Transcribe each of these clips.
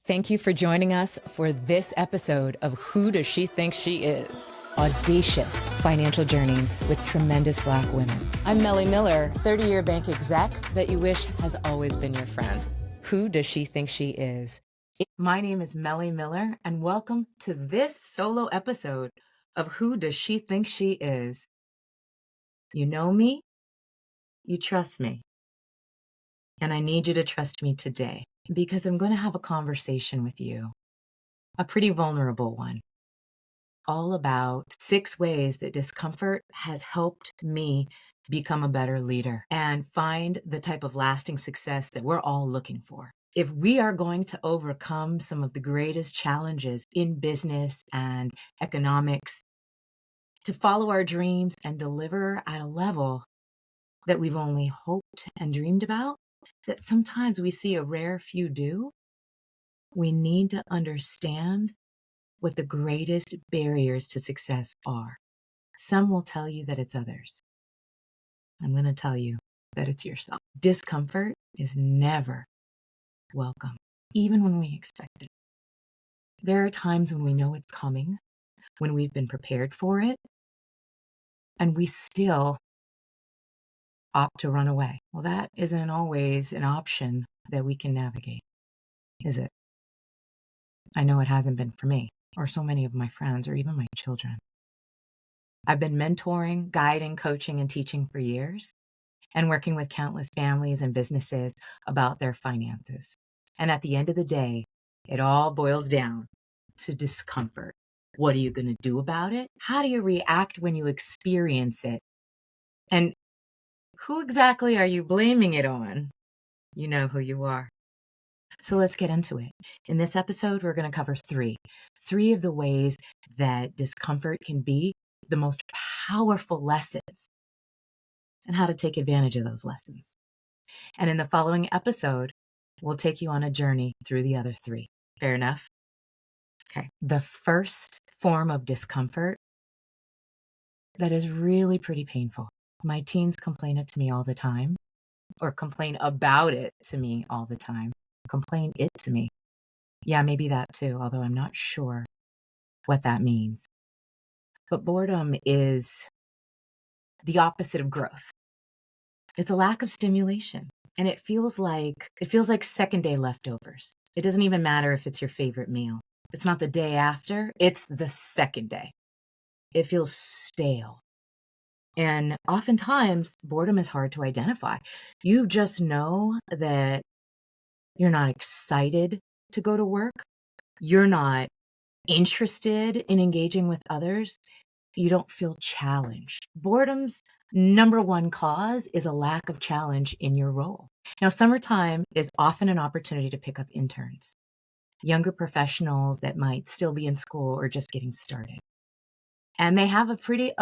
Thank you for joining us for this episode of Who Does She Think She Is? Audacious financial journeys with tremendous Black women. I'm Mele Miller, 30-year bank exec that you wish has always been your friend. Who does she think she is? My name is Mele Miller, and welcome to this solo episode of Who Does She Think She Is? You know me, you trust me, and I need you to trust me today because I'm going to have a conversation with you, a pretty vulnerable one, all about 6 ways that discomfort has helped me become a better leader and find the type of lasting success that we're all looking for. If we are going to overcome some of the greatest challenges in business and economics, to follow our dreams and deliver at a level that we've only hoped and dreamed about, that sometimes we see a rare few do, we need to understand what the greatest barriers to success are. Some will tell you that it's others. I'm going to tell you that it's yourself. Discomfort is never welcome, even when we expect it. There are times when we know it's coming, when we've been prepared for it, and we still opt to run away. Well, that isn't always an option that we can navigate, is it? I know it hasn't been for me, or so many of my friends, or even my children. I've been mentoring, guiding, coaching, and teaching for years, and working with countless families and businesses about their finances. And at the end of the day, it all boils down to discomfort. What are you going to do about it? How do you react when you experience it? And who exactly are you blaming it on? You know who you are. So let's get into it. In this episode, we're going to cover three of the ways that discomfort can be the most powerful lessons and how to take advantage of those lessons. And in the following episode, we'll take you on a journey through the other 3. Fair enough? Okay. The first form of discomfort that is really pretty painful. My teens complain it to me all the time, or complain about it to me all the time. Complain it to me. Yeah, maybe that too, although I'm not sure what that means. But boredom is the opposite of growth. It's a lack of stimulation. And it feels like second day leftovers. It doesn't even matter if it's your favorite meal. It's not the day after, it's the second day. It feels stale. And oftentimes, boredom is hard to identify. You just know that you're not excited to go to work. You're not interested in engaging with others. You don't feel challenged. Boredom's number one cause is a lack of challenge in your role. Now, summertime is often an opportunity to pick up interns, younger professionals that might still be in school or just getting started. And they have a pretty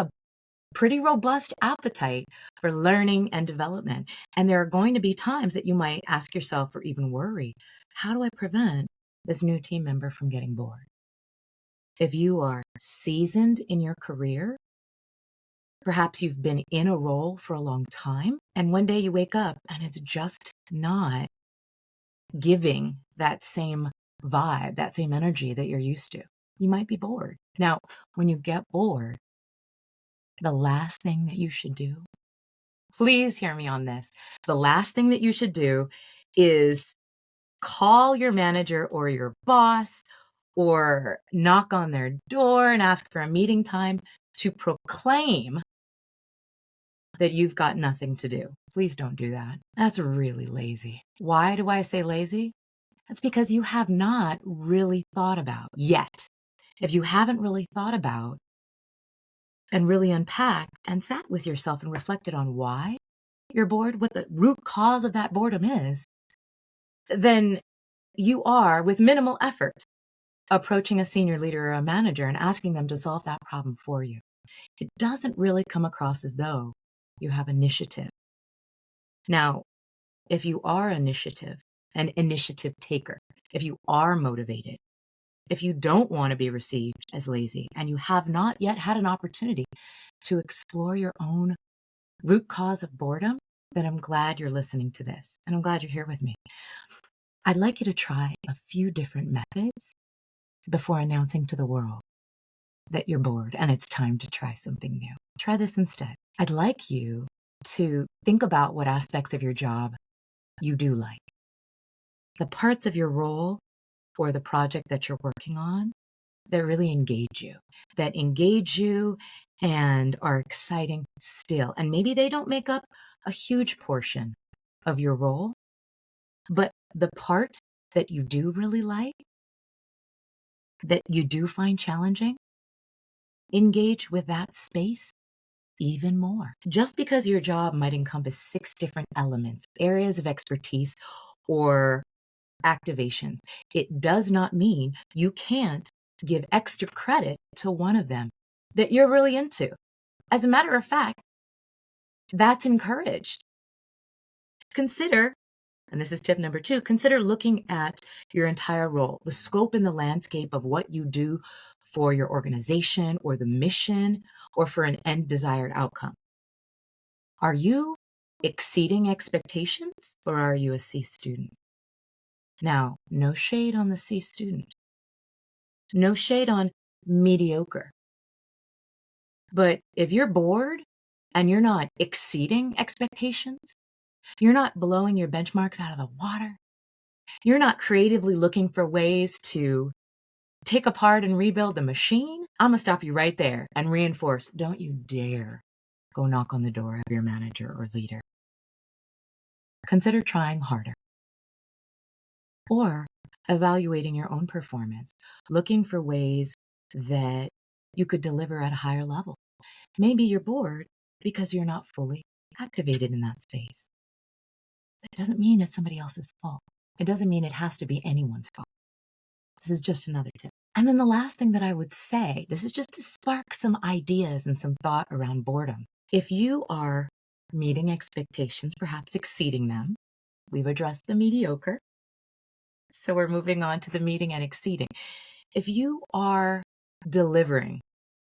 robust appetite for learning and development. And there are going to be times that you might ask yourself or even worry, how do I prevent this new team member from getting bored? If you are seasoned in your career, perhaps you've been in a role for a long time, and one day you wake up and it's just not giving that same vibe, that same energy that you're used to. You might be bored. Now, when you get bored, the last thing that you should do, please hear me on this. The last thing that you should do is call your manager or your boss or knock on their door and ask for a meeting time to proclaim that you've got nothing to do. Please don't do that. That's really lazy. Why do I say lazy? That's because you have not really thought about yet. If you haven't really thought about and really unpacked and sat with yourself and reflected on why you're bored, what the root cause of that boredom is, then you are, with minimal effort, approaching a senior leader or a manager and asking them to solve that problem for you. It doesn't really come across as though you have initiative. Now, if you are an initiative taker, if you are motivated, if you don't want to be received as lazy, and you have not yet had an opportunity to explore your own root cause of boredom, then I'm glad you're listening to this, and I'm glad you're here with me. I'd like you to try a few different methods before announcing to the world that you're bored and it's time to try something new. Try this instead. I'd like you to think about what aspects of your job you do like. The parts of your role or the project that you're working on that really engage you and are exciting still. And maybe they don't make up a huge portion of your role, but the part that you do really like, that you do find challenging, engage with that space even more. Just because your job might encompass 6 different elements, areas of expertise, or activations, it does not mean you can't give extra credit to one of them that you're really into. As a matter of fact, that's encouraged. Consider, and this is tip number 2, consider looking at your entire role, the scope and the landscape of what you do for your organization or the mission or for an end desired outcome. Are you exceeding expectations or are you a C student? Now, no shade on the C student. No shade on mediocre. But if you're bored and you're not exceeding expectations, you're not blowing your benchmarks out of the water, you're not creatively looking for ways to take apart and rebuild the machine, I'm gonna stop you right there and reinforce, don't you dare go knock on the door of your manager or leader. Consider trying harder. Or evaluating your own performance, looking for ways that you could deliver at a higher level. Maybe you're bored because you're not fully activated in that space. It doesn't mean it's somebody else's fault. It doesn't mean it has to be anyone's fault. This is just another tip. And then the last thing that I would say, this is just to spark some ideas and some thought around boredom. If you are meeting expectations, perhaps exceeding them, we've addressed the mediocre, so we're moving on to the meeting and exceeding. If you are delivering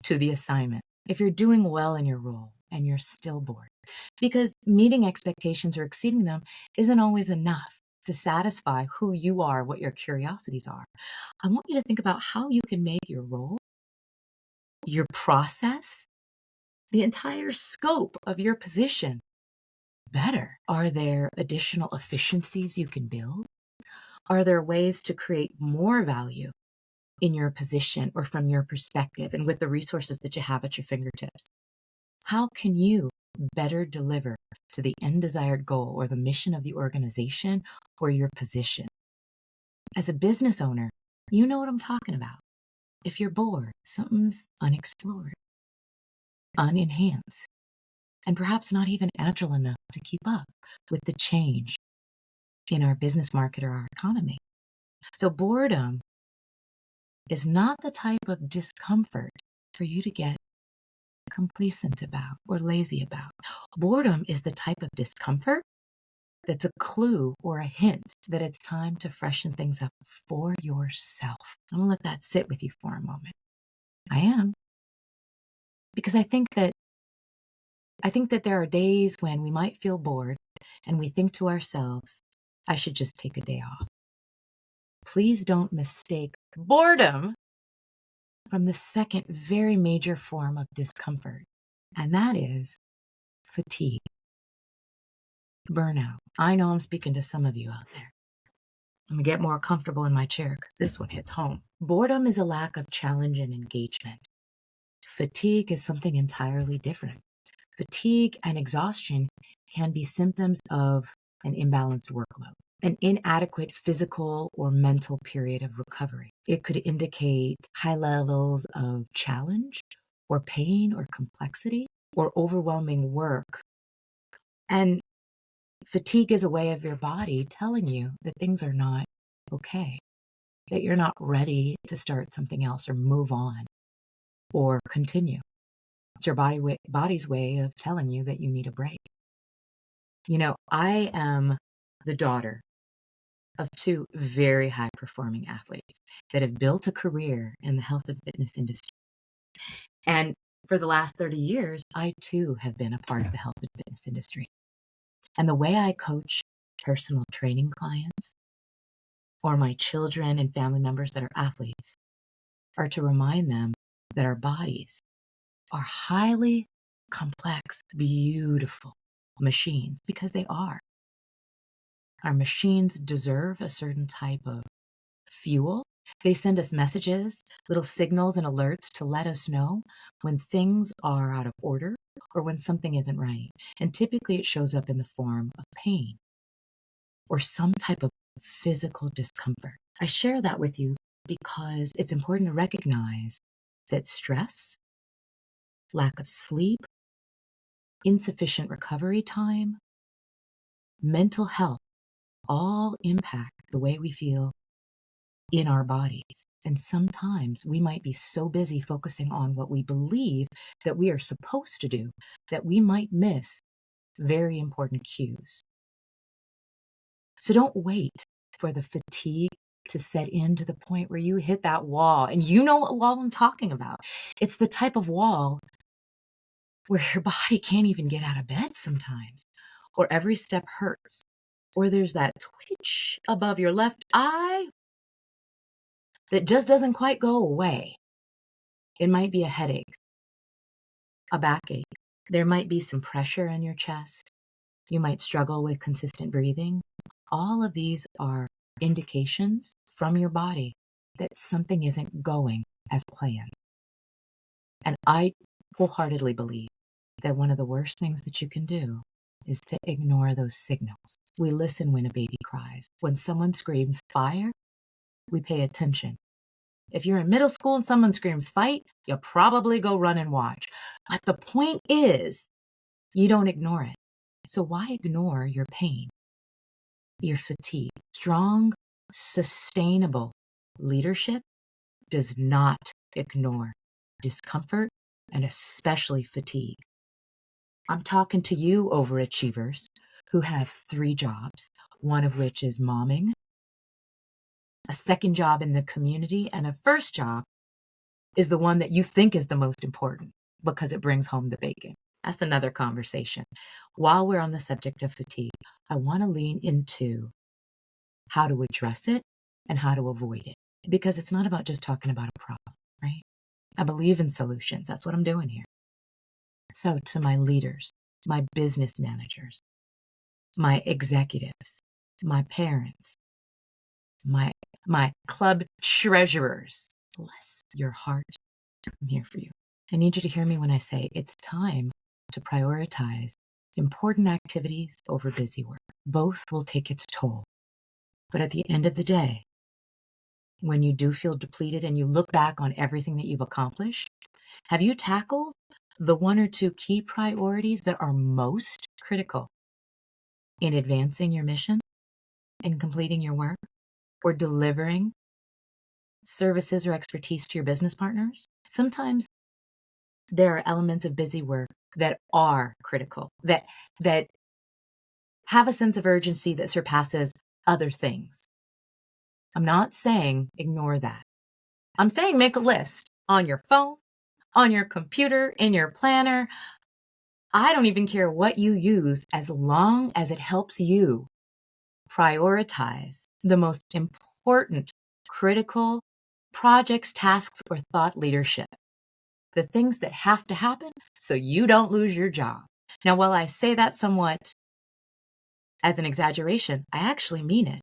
to the assignment, if you're doing well in your role and you're still bored, because meeting expectations or exceeding them isn't always enough to satisfy who you are, what your curiosities are. I want you to think about how you can make your role, your process, the entire scope of your position better. Are there additional efficiencies you can build? Are there ways to create more value in your position or from your perspective and with the resources that you have at your fingertips? How can you better deliver to the end desired goal or the mission of the organization or your position? As a business owner, you know what I'm talking about. If you're bored, something's unexplored, unenhanced, and perhaps not even agile enough to keep up with the change in our business market or our economy. So boredom is not the type of discomfort for you to get complacent about or lazy about. Boredom is the type of discomfort that's a clue or a hint that it's time to freshen things up for yourself. I'm gonna let that sit with you for a moment. I am. Because I think that there are days when we might feel bored and we think to ourselves, I should just take a day off. Please don't mistake boredom from the second very major form of discomfort, and that is fatigue, burnout. I know I'm speaking to some of you out there. I'm gonna get more comfortable in my chair because this one hits home. Boredom is a lack of challenge and engagement. Fatigue is something entirely different. Fatigue and exhaustion can be symptoms of an imbalanced workload, an inadequate physical or mental period of recovery. It could indicate high levels of challenge or pain or complexity or overwhelming work. And fatigue is a way of your body telling you that things are not okay, that you're not ready to start something else or move on or continue. It's your body's way of telling you that you need a break. You know, I am the daughter of 2 very high-performing athletes that have built a career in the health and fitness industry. And for the last 30 years, I too have been a part of the health and fitness industry. And the way I coach personal training clients or my children and family members that are athletes are to remind them that our bodies are highly complex, beautiful machines, because they are. Our machines deserve a certain type of fuel. They send us messages, little signals and alerts to let us know when things are out of order or when something isn't right. And typically it shows up in the form of pain or some type of physical discomfort. I share that with you because it's important to recognize that stress, lack of sleep, insufficient recovery time, mental health all impact the way we feel in our bodies. And sometimes we might be so busy focusing on what we believe that we are supposed to do that we might miss very important cues. So don't wait for the fatigue to set in to the point where you hit that wall. And you know what wall I'm talking about. It's the type of wall where your body can't even get out of bed sometimes, or every step hurts, or there's that twitch above your left eye that just doesn't quite go away. It might be a headache, a backache. There might be some pressure in your chest. You might struggle with consistent breathing. All of these are indications from your body that something isn't going as planned. And I wholeheartedly believe that one of the worst things that you can do is to ignore those signals. We listen when a baby cries. When someone screams fire, we pay attention. If you're in middle school and someone screams fight, you'll probably go run and watch. But the point is, you don't ignore it. So why ignore your pain, your fatigue? Strong, sustainable leadership does not ignore discomfort and especially fatigue. I'm talking to you overachievers who have 3 jobs, one of which is momming, a second job in the community, and a first job is the one that you think is the most important because it brings home the bacon. That's another conversation. While we're on the subject of fatigue, I want to lean into how to address it and how to avoid it, because it's not about just talking about a problem, right? I believe in solutions. That's what I'm doing here. So to my leaders, my business managers, my executives, my parents, my club treasurers, bless your heart. I'm here for you. I need you to hear me when I say it's time to prioritize important activities over busy work. Both will take its toll. But at the end of the day, when you do feel depleted and you look back on everything that you've accomplished, have you tackled the 1 or 2 key priorities that are most critical in advancing your mission, in completing your work, or delivering services or expertise to your business partners? Sometimes there are elements of busy work that are critical, that have a sense of urgency that surpasses other things. I'm not saying ignore that. I'm saying make a list on your phone, on your computer, in your planner. I don't even care what you use as long as it helps you prioritize the most important, critical projects, tasks, or thought leadership. The things that have to happen so you don't lose your job. Now, while I say that somewhat as an exaggeration, I actually mean it.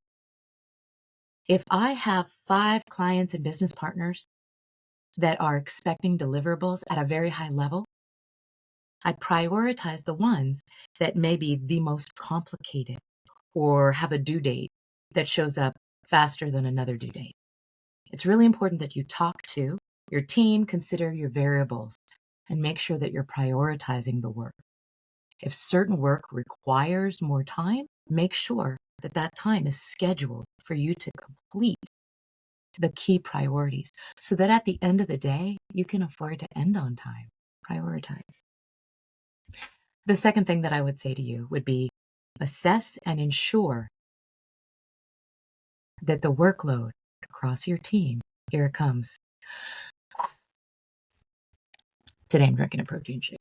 If I have 5 clients and business partners that are expecting deliverables at a very high level, I prioritize the ones that may be the most complicated or have a due date that shows up faster than another due date. It's really important that you talk to your team, consider your variables, and make sure that you're prioritizing the work. If certain work requires more time, make sure that that time is scheduled for you to complete the key priorities so that at the end of the day, you can afford to end on time. Prioritize. The second thing that I would say to you would be assess and ensure that the workload across your team, here it comes. Today I'm drinking a protein shake.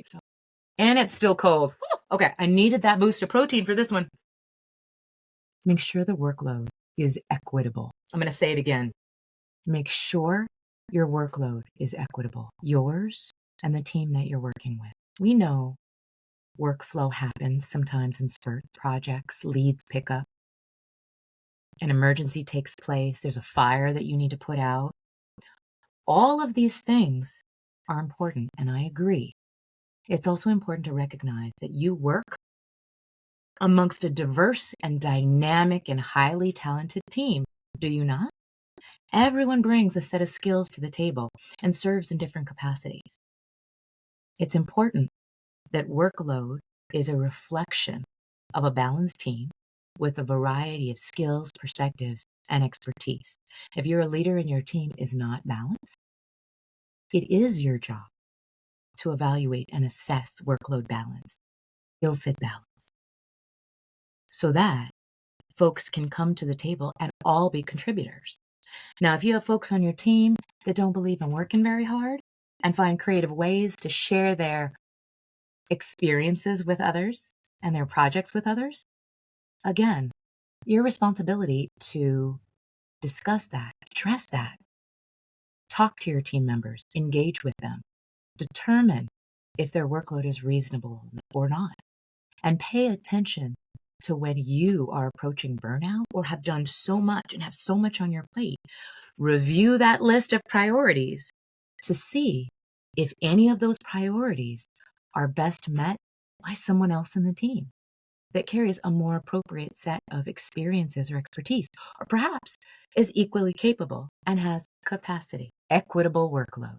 And it's still cold. Okay, I needed that boost of protein for this one. Make sure the workload is equitable. I'm going to say it again. Make sure your workload is equitable, yours and the team that you're working with. We know workflow happens sometimes in spurts, projects, leads pick up. An emergency takes place. There's a fire that you need to put out. All of these things are important, and I agree. It's also important to recognize that you work amongst a diverse and dynamic and highly talented team, do you not? Everyone brings a set of skills to the table and serves in different capacities. It's important that workload is a reflection of a balanced team with a variety of skills, perspectives, and expertise. If you're a leader and your team is not balanced, it is your job to evaluate and assess workload balance, skill set balance, so that folks can come to the table and all be contributors. Now, if you have folks on your team that don't believe in working very hard and find creative ways to share their experiences with others and their projects with others, again, your responsibility to discuss that, address that, talk to your team members, engage with them, determine if their workload is reasonable or not, and pay attention to when you are approaching burnout or have done so much and have so much on your plate. Review that list of priorities to see if any of those priorities are best met by someone else in the team that carries a more appropriate set of experiences or expertise, or perhaps is equally capable and has capacity. Equitable workload.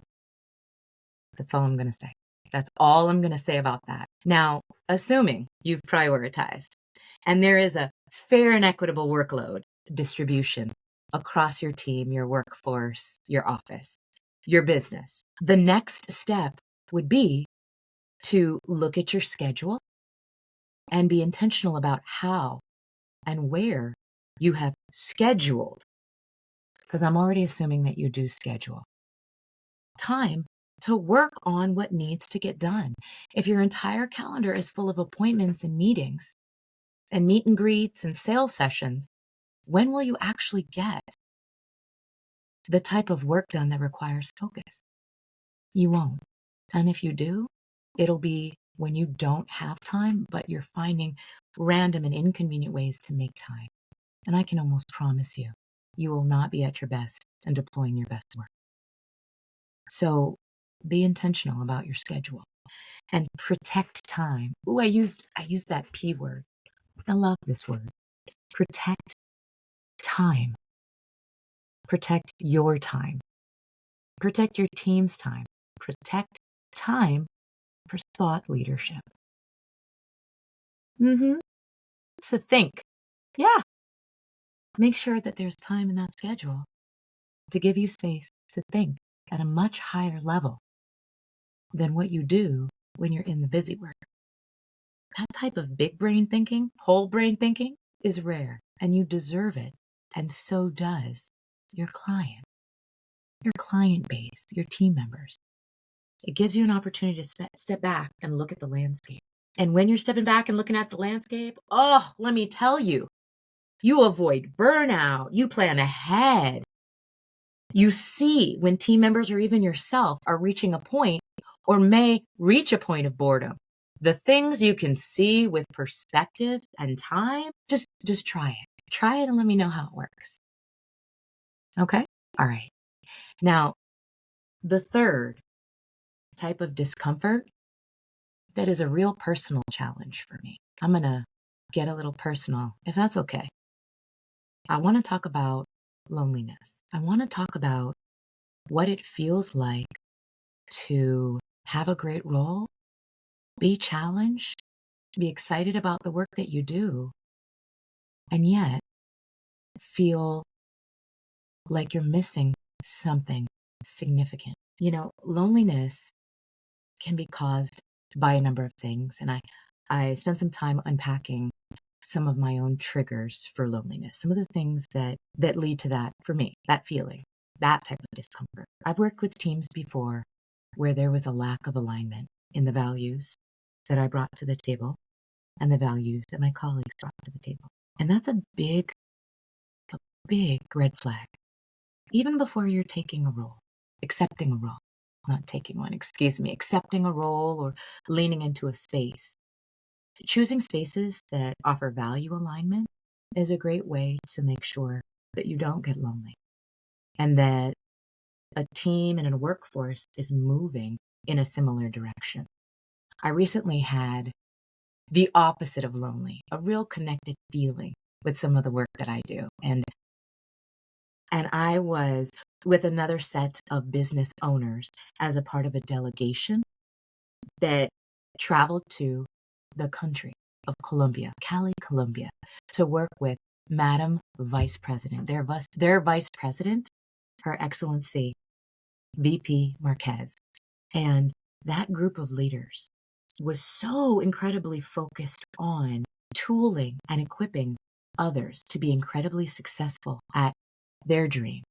That's all I'm going to say. That's all I'm going to say about that. Now, assuming you've prioritized and there is a fair and equitable workload distribution across your team, your workforce, your office, your business, the next step would be to look at your schedule and be intentional about how and where you have scheduled, because I'm already assuming that you do schedule time to work on what needs to get done. If your entire calendar is full of appointments and meetings and meet and greets and sales sessions, when will you actually get the type of work done that requires focus? You won't. And if you do, it'll be when you don't have time, but you're finding random and inconvenient ways to make time. And I can almost promise you, you will not be at your best and deploying your best work. So be intentional about your schedule and protect time. Ooh, I used that P word. I love this word. Protect time. Protect your time. Protect your team's time. Protect time for thought leadership. So think. Yeah. Make sure that there's time in that schedule to give you space to think at a much higher level than what you do when you're in the busy work. That type of big brain thinking, whole brain thinking, is rare, and you deserve it. And so does your client base, your team members. It gives you an opportunity to step back and look at the landscape. And when you're stepping back and looking at the landscape, let me tell you, you avoid burnout, you plan ahead. You see when team members or even yourself are reaching a point or may reach a point of boredom. The things you can see with perspective and time, just try it. Try it and let me know how it works. Okay? All right. Now, the third type of discomfort that is a real personal challenge for me. I'm going to get a little personal, if that's okay. I want to talk about loneliness. I want to talk about what it feels like to have a great role, be challenged, be excited about the work that you do, and yet feel like you're missing something significant. Loneliness can be caused by a number of things, and I spent some time unpacking some of my own triggers for loneliness, some of the things that lead to that for me, that feeling, that type of discomfort. I've worked with teams before where there was a lack of alignment in the values that I brought to the table and the values that my colleagues brought to the table. And that's a big big red flag. Even before you're taking a role, accepting a role, not taking one, excuse me, accepting a role or leaning into a space. Choosing spaces that offer value alignment is a great way to make sure that you don't get lonely and that a team and a workforce is moving in a similar direction. I recently had the opposite of lonely, a real connected feeling with some of the work that I do. And I was with another set of business owners as a part of a delegation that traveled to the country of Colombia, Cali, Colombia, to work with Madam Vice President, their Vice President, Her Excellency VP Marquez. And that group of leaders was so incredibly focused on tooling and equipping others to be incredibly successful at their dream,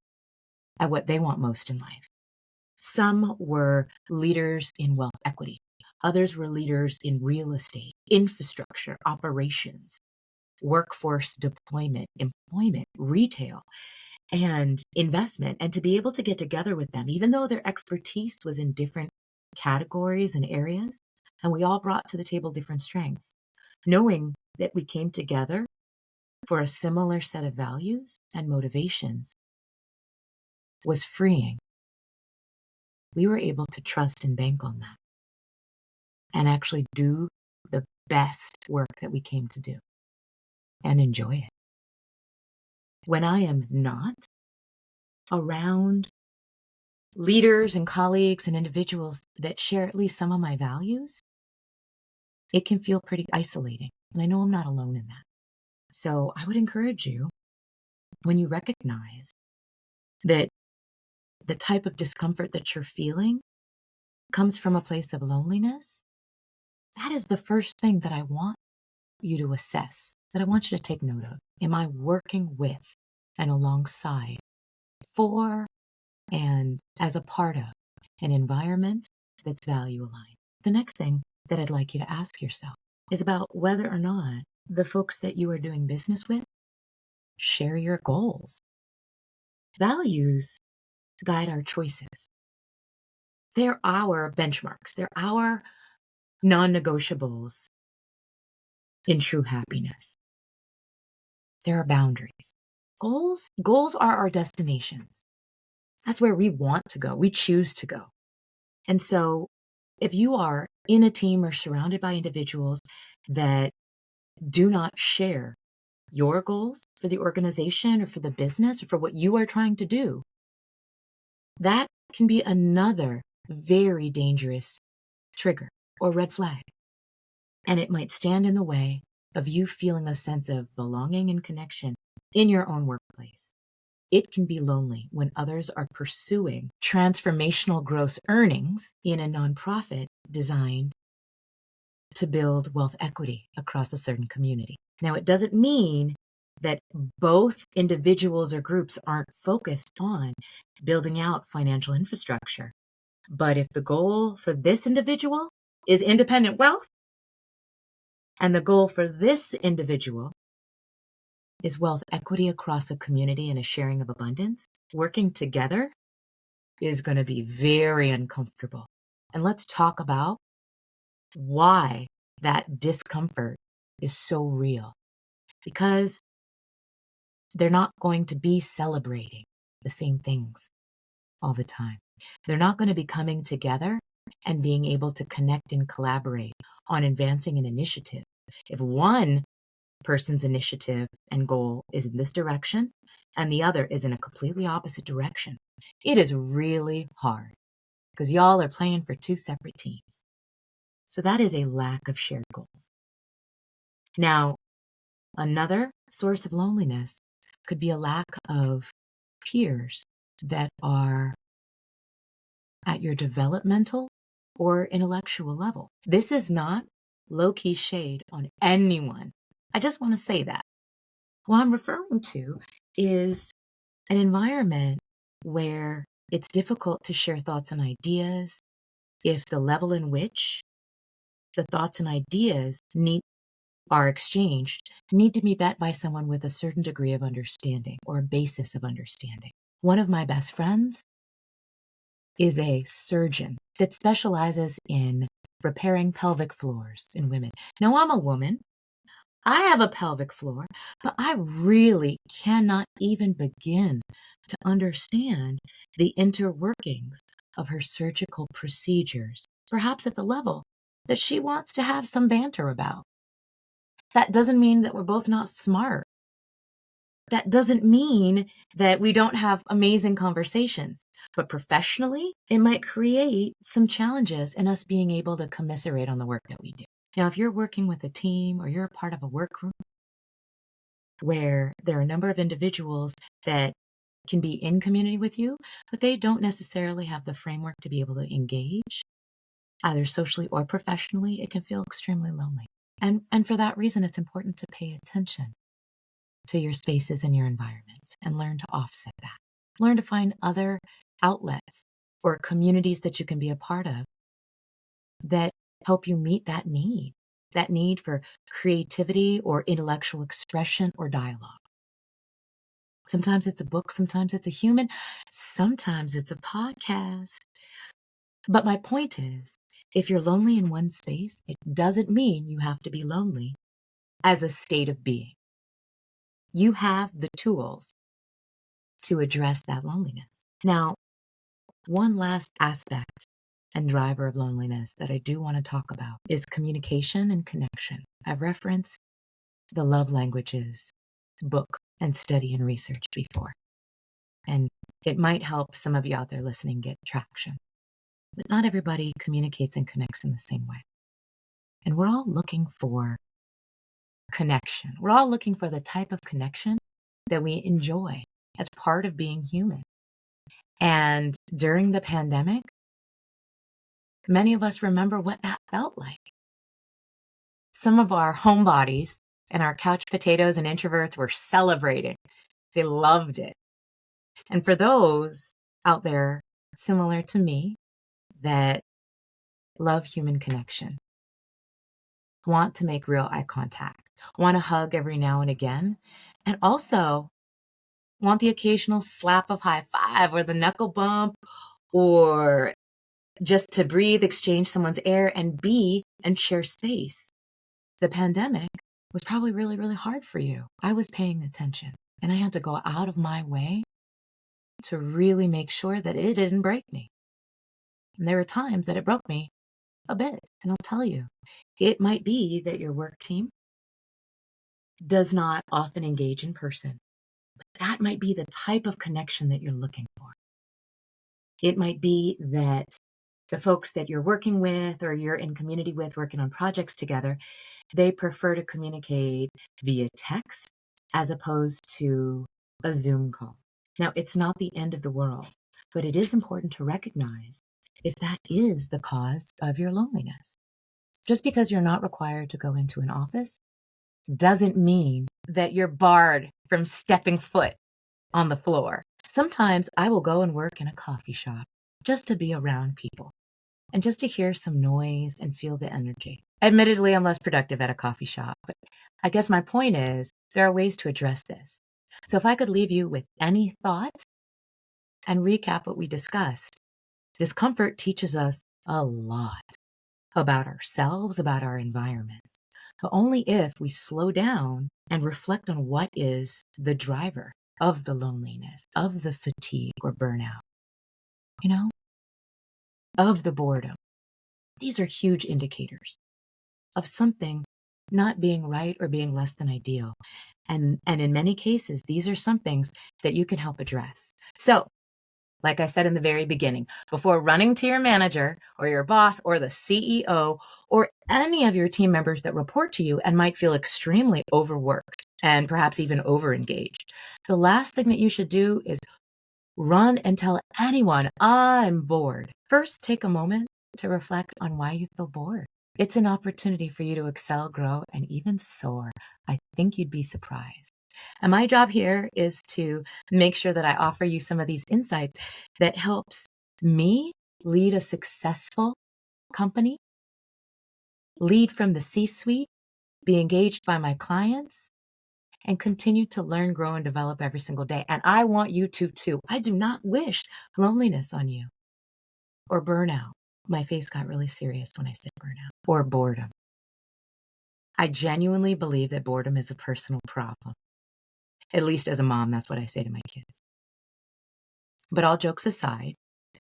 at what they want most in life. Some were leaders in wealth equity. Others were leaders in real estate, infrastructure, operations, workforce deployment, employment, retail, and investment. And to be able to get together with them, even though their expertise was in different categories and areas, and we all brought to the table different strengths, knowing that we came together for a similar set of values and motivations was freeing. We were able to trust and bank on that and actually do the best work that we came to do and enjoy it. When I am not around leaders and colleagues and individuals that share at least some of my values, it can feel pretty isolating. And I know I'm not alone in that. So I would encourage you, when you recognize that the type of discomfort that you're feeling comes from a place of loneliness, that is the first thing that I want you to assess, that I want you to take note of. Am I working with and alongside, for, and as a part of an environment that's value aligned? The next thing that I'd like you to ask yourself is about whether or not the folks that you are doing business with share your goals. Values guide our choices. They're our benchmarks. They're our non-negotiables in true happiness. There are boundaries. Goals are our destinations. That's where we want to go. We choose to go. And so if you are in a team or surrounded by individuals that do not share your goals for the organization or for the business or for what you are trying to do, that can be another very dangerous trigger or red flag. And it might stand in the way of you feeling a sense of belonging and connection in your own workplace. It can be lonely when others are pursuing transformational gross earnings in a nonprofit designed to build wealth equity across a certain community. Now, it doesn't mean that both individuals or groups aren't focused on building out financial infrastructure. But if the goal for this individual is independent wealth, and the goal for this individual is wealth equity across a community and a sharing of abundance, working together is going to be very uncomfortable. And let's talk about why that discomfort is so real. Because they're not going to be celebrating the same things all the time. They're not going to be coming together and being able to connect and collaborate on advancing an initiative. If one person's initiative and goal is in this direction and the other is in a completely opposite direction, it is really hard because y'all are playing for two separate teams. So that is a lack of shared goals. Now, another source of loneliness could be a lack of peers that are at your developmental or intellectual level. This is not low-key shade on anyone. I just want to say that. What I'm referring to is an environment where it's difficult to share thoughts and ideas if the level in which the thoughts and ideas need are exchanged need to be met by someone with a certain degree of understanding or a basis of understanding. One of my best friends is a surgeon that specializes in repairing pelvic floors in women. Now, I'm a woman. I have a pelvic floor, but I really cannot even begin to understand the interworkings of her surgical procedures, perhaps at the level that she wants to have some banter about. That doesn't mean that we're both not smart. That doesn't mean that we don't have amazing conversations, but professionally, it might create some challenges in us being able to commiserate on the work that we do. Now, if you're working with a team or you're a part of a work group where there are a number of individuals that can be in community with you, but they don't necessarily have the framework to be able to engage, either socially or professionally, it can feel extremely lonely. And for that reason, it's important to pay attention to your spaces and your environments and learn to offset that. Learn to find other outlets or communities that you can be a part of that help you meet that need for creativity or intellectual expression or dialogue. Sometimes it's a book, sometimes it's a human, sometimes it's a podcast. But my point is, if you're lonely in one space, it doesn't mean you have to be lonely as a state of being. You have the tools to address that loneliness. Now, one last aspect and driver of loneliness that I do want to talk about is communication and connection. I've referenced the love languages book and study and research before, and it might help some of you out there listening get traction. But not everybody communicates and connects in the same way. And we're all looking for connection. We're all looking for the type of connection that we enjoy as part of being human. And during the pandemic, many of us remember what that felt like. Some of our homebodies and our couch potatoes and introverts were celebrating. They loved it. And for those out there similar to me that love human connection, want to make real eye contact, want to hug every now and again, and also want the occasional slap of high five or the knuckle bump or just to breathe, exchange someone's air and be and share space. The pandemic was probably really, really hard for you. I was paying attention and I had to go out of my way to really make sure that it didn't break me. And there were times that it broke me a bit. And I'll tell you, it might be that your work team does not often engage in person, but that might be the type of connection that you're looking for. It might be that the folks that you're working with or you're in community with working on projects together, they prefer to communicate via text as opposed to a Zoom call. Now, it's not the end of the world, but it is important to recognize if that is the cause of your loneliness. Just because you're not required to go into an office doesn't mean that you're barred from stepping foot on the floor. Sometimes I will go and work in a coffee shop just to be around people and just to hear some noise and feel the energy. Admittedly, I'm less productive at a coffee shop, but I guess my point is there are ways to address this. So if I could leave you with any thought and recap what we discussed, discomfort teaches us a lot about ourselves, about our environments, but only if we slow down and reflect on what is the driver of the loneliness, of the fatigue or burnout, of the boredom. These are huge indicators of something not being right or being less than ideal. And in many cases, these are some things that you can help address. So, like I said in the very beginning, before running to your manager or your boss or the CEO or any of your team members that report to you and might feel extremely overworked and perhaps even overengaged, the last thing that you should do is run and tell anyone, I'm bored. First, take a moment to reflect on why you feel bored. It's an opportunity for you to excel, grow, and even soar. I think you'd be surprised. And my job here is to make sure that I offer you some of these insights that helps me lead a successful company, lead from the C-suite, be engaged by my clients, and continue to learn, grow, and develop every single day. And I want you to too. I do not wish loneliness on you or burnout. My face got really serious when I said burnout, or boredom. I genuinely believe that boredom is a personal problem. At least as a mom, that's what I say to my kids. But all jokes aside,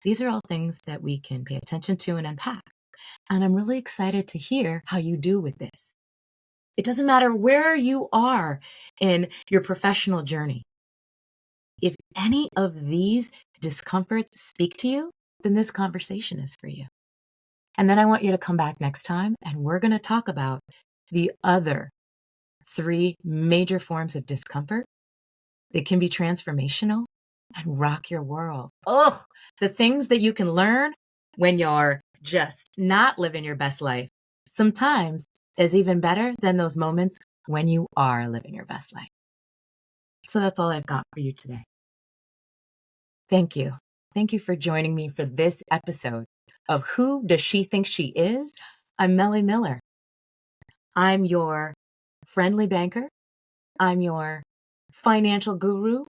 these are all things that we can pay attention to and unpack. And I'm really excited to hear how you do with this. It doesn't matter where you are in your professional journey. If any of these discomforts speak to you, then this conversation is for you. And then I want you to come back next time, and we're going to talk about the other 3 major forms of discomfort that can be transformational and rock your world. Oh, the things that you can learn when you're just not living your best life sometimes is even better than those moments when you are living your best life. So that's all I've got for you today. Thank you. Thank you for joining me for this episode of Who Does She Think She Is? I'm Mele Miller. I'm your friendly banker. I'm your financial guru.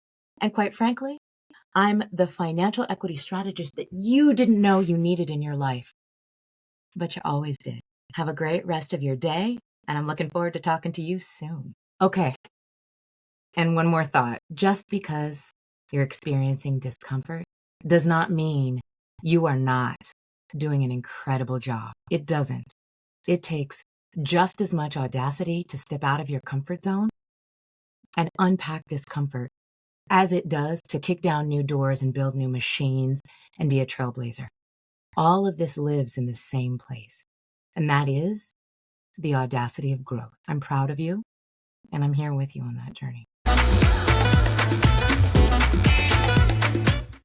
And quite frankly, I'm the financial equity strategist that you didn't know you needed in your life, but you always did. Have a great rest of your day, and I'm looking forward to talking to you soon. Okay. And one more thought. Just because you're experiencing discomfort does not mean you are not doing an incredible job. It doesn't. It takes just as much audacity to step out of your comfort zone and unpack discomfort as it does to kick down new doors and build new machines and be a trailblazer. All of this lives in the same place, and that is the audacity of growth. I'm proud of you, and I'm here with you on that journey.